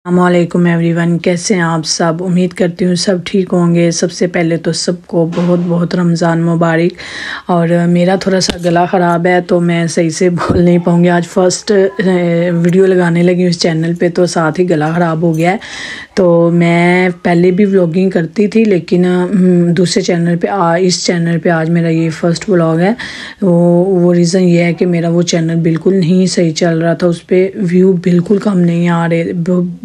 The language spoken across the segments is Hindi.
अस्सलामुअलैकुम एवरीवन, कैसे हैं आप सब। उम्मीद करती हूँ सब ठीक होंगे। सबसे पहले तो सबको बहुत बहुत रमज़ान मुबारक। और मेरा थोड़ा सा गला ख़राब है तो मैं सही से बोल नहीं पाऊँगी। आज फर्स्ट वीडियो लगाने लगी उस चैनल पे तो साथ ही गला ख़राब हो गया है। तो मैं पहले भी व्लॉगिंग करती थी लेकिन दूसरे चैनल पे इस चैनल पे आज मेरा ये फ़र्स्ट व्लॉग है। वो रीज़न ये है कि मेरा वो चैनल बिल्कुल नहीं सही चल रहा था। उस पर व्यू बिल्कुल कम नहीं आ रहे,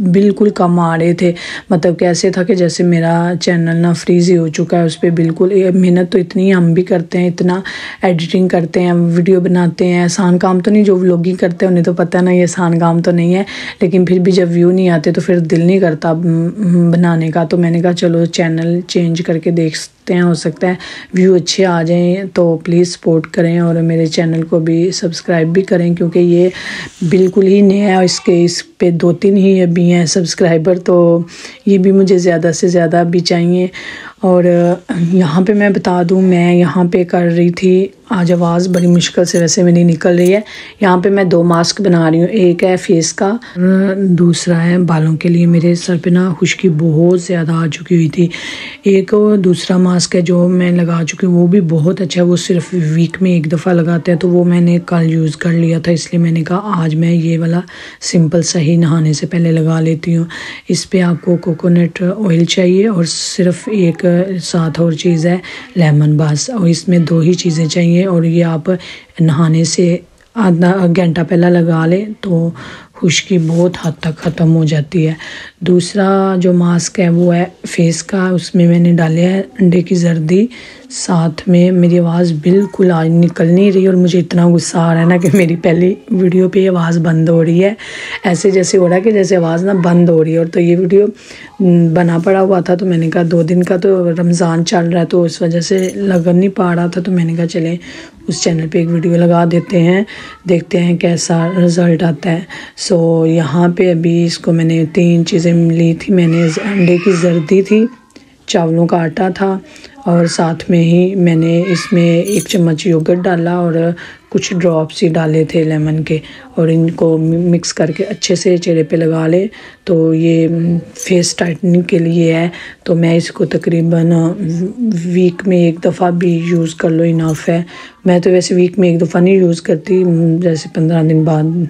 बिल्कुल कम आ रहे थे। मतलब कैसे था कि जैसे मेरा चैनल ना फ्रीज़ ही हो चुका है। उस पर बिल्कुल मेहनत तो इतनी हम भी करते हैं, इतना एडिटिंग करते हैं, वीडियो बनाते हैं। आसान काम तो नहीं, जो व्लॉगिंग करते हैं उन्हें तो पता है ना ये आसान काम तो नहीं है। लेकिन फिर भी जब व्यू नहीं आते तो फिर दिल नहीं करता बनाने का। तो मैंने कहा चलो चैनल चेंज करके देखते हैं, हो सकता है व्यू अच्छे आ जाएं। तो प्लीज़ सपोर्ट करें और मेरे चैनल को भी सब्सक्राइब भी करें क्योंकि ये बिल्कुल ही नया है। इस पे 2-3 ही अभी हैं सब्सक्राइबर, तो ये भी मुझे ज़्यादा से ज़्यादा भी चाहिए। और यहाँ पे मैं बता दूँ, मैं यहाँ पे कर रही थी, आज आवाज़ बड़ी मुश्किल से वैसे मेरी निकल रही है। यहाँ पे मैं 2 मास्क बना रही हूँ, एक है फेस का, दूसरा है बालों के लिए। मेरे सर पे ना खुश्की बहुत ज़्यादा आ चुकी हुई थी। एक दूसरा मास्क है जो मैं लगा चुकी हूँ, वो भी बहुत अच्छा है। वो सिर्फ वीक में एक दफ़ा लगाते हैं, तो वो मैंने कल यूज़ कर लिया था, इसलिए मैंने कहा आज मैं ये वाला सिंपल सही नहाने से पहले लगा लेती हूँ। इस पर आपको कोकोनट ऑयल चाहिए और सिर्फ एक साथ और चीज़ है लेमन, बस। और इसमें 2 ही चीज़ें चाहिए और ये आप नहाने से आधा घंटा पहले लगा लें तो खुश्की बहुत हद तक ख़त्म हो जाती है। दूसरा जो मास्क है वो है फेस का, उसमें मैंने डाले है अंडे की जर्दी। साथ में मेरी आवाज़ बिल्कुल आज निकल नहीं रही और मुझे इतना गुस्सा आ रहा है ना कि मेरी पहली वीडियो पे आवाज़ बंद हो रही है। ऐसे जैसे हो रहा है कि जैसे आवाज़ ना बंद हो रही है। और तो ये वीडियो बना पड़ा हुआ था तो मैंने कहा 2 दिन का तो रमज़ान चल रहा है तो इस वजह से लग नहीं पा रहा था। तो मैंने कहा चले उस चैनल पे एक वीडियो लगा देते हैं, देखते हैं कैसा रिज़ल्ट आता है। सो यहाँ पे अभी इसको मैंने 3 चीज़ें ली थी। मैंने अंडे की जर्दी थी, चावलों का आटा था और साथ में ही मैंने इसमें 1 चम्मच योगर्ट डाला और कुछ ड्रॉप्स ही डाले थे लेमन के। और इनको मिक्स करके अच्छे से चेहरे पे लगा ले। तो ये फेस टाइटनिंग के लिए है। तो मैं इसको तकरीबन वीक में 1 दफ़ा भी यूज़ कर लो इनफ है। मैं तो वैसे वीक में 1 दफ़ा नहीं यूज़ करती, जैसे 15 दिन बाद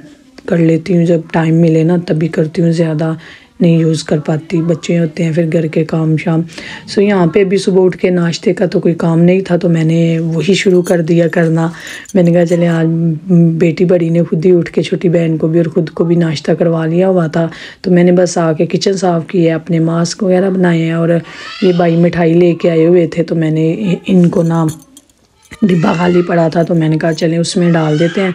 कर लेती हूँ, जब टाइम मिले ना तभी करती हूँ, ज़्यादा नहीं यूज़ कर पाती। बच्चे होते हैं फिर घर के काम शाम। सो यहाँ पे भी सुबह उठ के नाश्ते का तो कोई काम नहीं था तो मैंने वही शुरू कर दिया करना। मैंने कहा चले आज बेटी बड़ी ने खुद ही उठ के छोटी बहन को भी और ख़ुद को भी नाश्ता करवा लिया हुआ था। तो मैंने बस आके किचन साफ़ की है, अपने मास्क वगैरह बनाए हैं। और ये भाई मिठाई लेके आए हुए थे तो मैंने इनको ना डिब्बा खाली पड़ा था तो मैंने कहा चलें उसमें डाल देते हैं।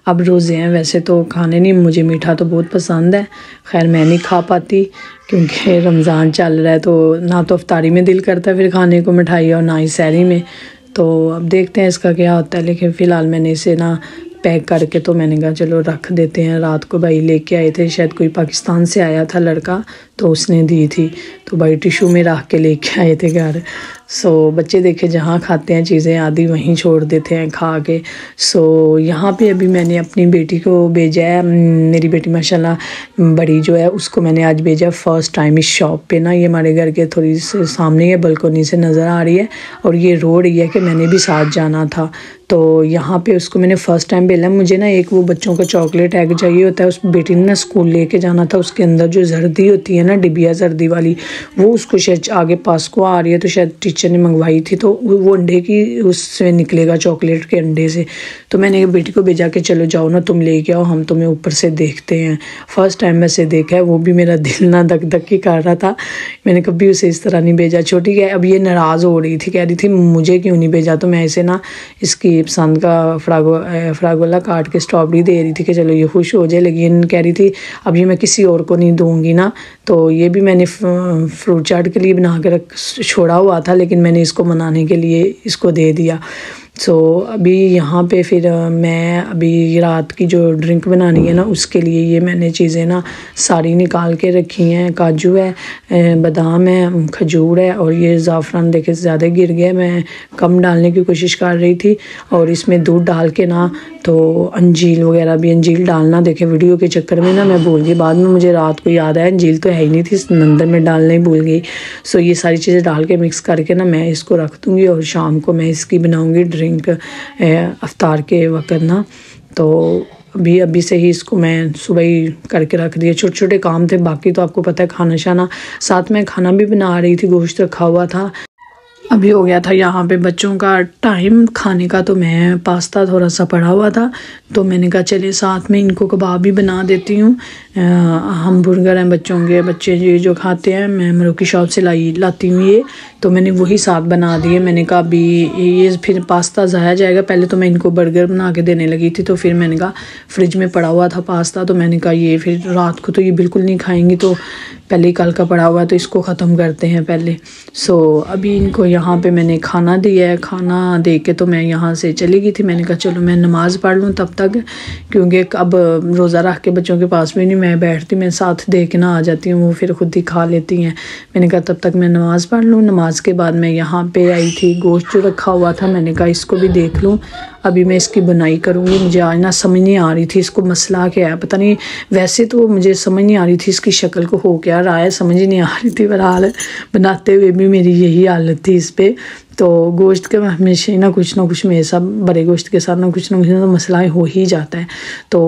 अब रोज़े हैं, वैसे तो खाने नहीं, मुझे मीठा तो बहुत पसंद है। खैर मैं नहीं खा पाती क्योंकि रमज़ान चल रहा है तो ना तो इफ्तारी में दिल करता है फिर खाने को मिठाई और ना ही सहरी में। तो अब देखते हैं इसका क्या होता है। लेकिन फ़िलहाल मैंने इसे ना पैक करके तो मैंने कहा चलो रख देते हैं। रात को भाई लेके आए थे, शायद कोई पाकिस्तान से आया था लड़का तो उसने दी थी, तो भाई टिशू में रख के लेके आए थे घर। सो बच्चे देखे जहाँ खाते हैं चीज़ें आदि वहीं छोड़ देते हैं खा के। सो यहाँ पे अभी मैंने अपनी बेटी को भेजा है। मेरी बेटी माशाल्लाह बड़ी जो है उसको मैंने आज भेजा फ़र्स्ट टाइम इस शॉप पे ना। ये हमारे घर के थोड़ी से सामने है, बालकनी से नज़र आ रही है और ये रोड ये है कि मैंने भी साथ जाना था। तो यहाँ पे उसको मैंने फ़र्स्ट टाइम भेजा। मुझे ना एक वो बच्चों का चॉकलेट एग चाहिए होता है, उस बेटी ने ना स्कूल लेके जाना था। उसके अंदर जो जर्दी होती है ना डिबिया जर्दी वाली, वो उसको शायद आगे पास को आ रही है तो शायद टीचर ने मंगवाई थी तो वो अंडे की उससे निकलेगा, चॉकलेट के अंडे से। तो मैंने बेटी को भेजा के चलो जाओ ना तुम लेके आओ, हम तुम्हें ऊपर से देखते हैं। फ़र्स्ट टाइम वैसे देखा है, वो भी मेरा दिल ना धक धक ही कर रहा था। मैंने कभी उसे इस तरह नहीं भेजा। छोटी क्या अब ये नाराज़ हो रही थी, कह रही थी मुझे क्यों नहीं भेजा। तो मैं इसे ना इसकी पसंद का फ्रागोला काट के स्ट्रॉबेरी दे रही थी कि चलो ये खुश हो जाए। लेकिन कह रही थी अब ये मैं किसी और को नहीं दूंगी ना। तो ये भी मैंने फ्रूट चाट के लिए बना के छोड़ा हुआ था लेकिन मैंने इसको मनाने के लिए इसको दे दिया। सो अभी यहाँ पे फिर मैं अभी रात की जो ड्रिंक बनानी है ना उसके लिए ये मैंने चीज़ें ना सारी निकाल के रखी हैं। काजू है, बादाम है, खजूर है और ये ज़ाफ़रान देखे ज़्यादा गिर गया, मैं कम डालने की कोशिश कर रही थी। और इसमें दूध डाल के ना तो अंजील वगैरह भी, अंजील डालना देखे वीडियो के चक्कर में ना मैं भूल गई, बाद में मुझे रात को याद आया अंजील तो है ही नहीं थी, समंदर में डालना ही भूल गई। सो ये सारी चीज़ें डाल के मिक्स करके ना मैं इसको रख दूँगी और शाम को मैं इसकी बनाऊँगी ड्रिंक अफ्तार के वक्त ना। तो अभी से ही इसको मैं सुबह ही करके रख दिया, छोटे छोटे काम थे, बाकी तो आपको पता है खाना शाना, साथ में खाना भी बना रही थी, गोश्त रखा हुआ था। अभी हो गया था यहाँ पे बच्चों का टाइम खाने का, तो मैं पास्ता थोड़ा सा पड़ा हुआ था तो मैंने कहा चलिए साथ में इनको कबाब भी बना देती हूँ। हम बुर्गर हैं बच्चों के, बच्चे ये जो खाते हैं, मैं मरो की शॉप से लाती हूँ ये, तो मैंने वही साथ बना दिए। मैंने कहा अभी ये फिर पास्ता ज़ाया जाएगा, पहले तो मैं इनको बर्गर बना के देने लगी थी, तो फिर मैंने कहा फ्रिज में पड़ा हुआ था पास्ता, तो मैंने कहा ये फिर रात को तो ये बिल्कुल नहीं खाएंगी, तो पहले ही कल का पड़ा हुआ है तो इसको ख़त्म करते हैं पहले। सो अभी इनको यहाँ पे मैंने खाना दिया है, खाना दे के तो मैं यहाँ से चली गई थी। मैंने कहा चलो मैं नमाज़ पढ़ लूँ तब तक, क्योंकि अब रोज़ा रख के बच्चों के पास भी नहीं मैं बैठती, मैं साथ दे के ना आ जाती हूँ, वो फिर खुद ही खा लेती हैं। मैंने कहा तब तक मैं नमाज़ पढ़ लूँ। नमाज के बाद मैं यहाँ पे आई थी, गोश्त जो रखा हुआ था मैंने कहा इसको भी देख लूँ, अभी मैं इसकी बुनाई करूँगी। मुझे आज ना समझ नहीं आ रही थी इसको मसला क्या है, पता नहीं, वैसे तो मुझे समझ नहीं आ रही थी इसकी शक्ल को हो क्या रहा है, समझ ही नहीं आ रही थी। बहरहाल बनाते हुए भी मेरी यही हालत थी इस पर। तो गोश्त के हमेशा ना कुछ मेरे साथ, बड़े गोश्त के साथ ना कुछ तो मसला हो ही जाता है। तो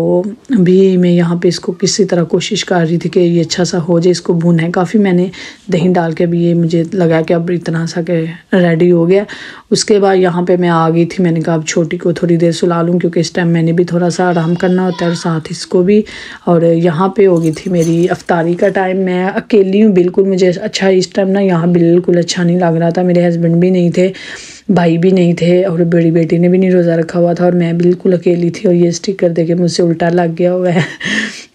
अभी मैं यहाँ पे इसको किसी तरह कोशिश कर रही थी कि ये अच्छा सा हो जाए, इसको भूना है काफ़ी मैंने दही डाल के, अभी ये मुझे लगा कि अब इतना सा के रेडी हो गया। उसके बाद यहाँ पे मैं आ गई थी, मैंने कहा अब छोटी को थोड़ी देर सुला लूँ, क्योंकि इस टाइम मैंने भी थोड़ा सा आराम करना होता है और साथ इसको भी। और यहाँ पे हो गई थी मेरी अफ्तारी का टाइम, मैं अकेली हूँ बिल्कुल, मुझे अच्छा इस टाइम ना यहाँ बिल्कुल अच्छा नहीं लग रहा था। मेरे हस्बैंड भी नहीं थे, भाई भी नहीं थे, और बड़ी बेटी ने भी नहीं रोज़ा रखा हुआ था, और मैं बिल्कुल अकेली थी। और ये स्टिकर देके मुझसे उल्टा लग गया हुआ है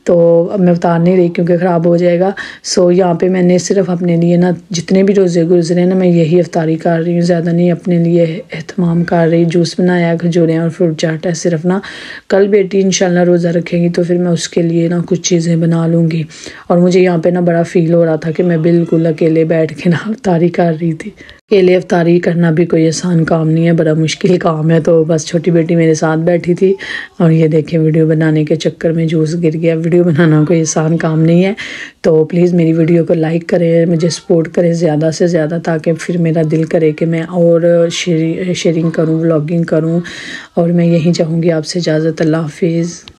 तो अब मैं उतार नहीं रही क्योंकि ख़राब हो जाएगा। सो यहाँ पे मैंने सिर्फ अपने लिए ना, जितने भी रोज़े गुजरे ना, मैं यही अफ्तारी कर रही हूँ, ज़्यादा नहीं अपने लिए एहतमाम कर रही। जूस बनाया, खजूरें और फ्रूट चाट है सिर्फ ना। कल बेटी इंशाल्लाह रोज़ा रखेगी तो फिर मैं उसके लिए ना कुछ चीज़ें बना लूँगी। और मुझे यहाँ पे ना बड़ा फ़ील हो रहा था कि मैं बिल्कुल अकेले बैठ के ना अफ्तारी कर रही थी। अकेले अफ्तारी करना भी कोई आसान काम नहीं है, बड़ा मुश्किल काम है। तो बस छोटी बेटी मेरे साथ बैठी थी, और ये देखें वीडियो बनाने के चक्कर में जूस गिर गया। वीडियो बनाना कोई आसान काम नहीं है, तो प्लीज़ मेरी वीडियो को लाइक करें, मुझे सपोर्ट करें ज़्यादा से ज़्यादा, ताकि फिर मेरा दिल करे कि मैं और शेयरिंग करूँ, व्लॉगिंग करूँ। और मैं यही चाहूँगी आपसे इजाज़त। अल्लाह हाफिज़।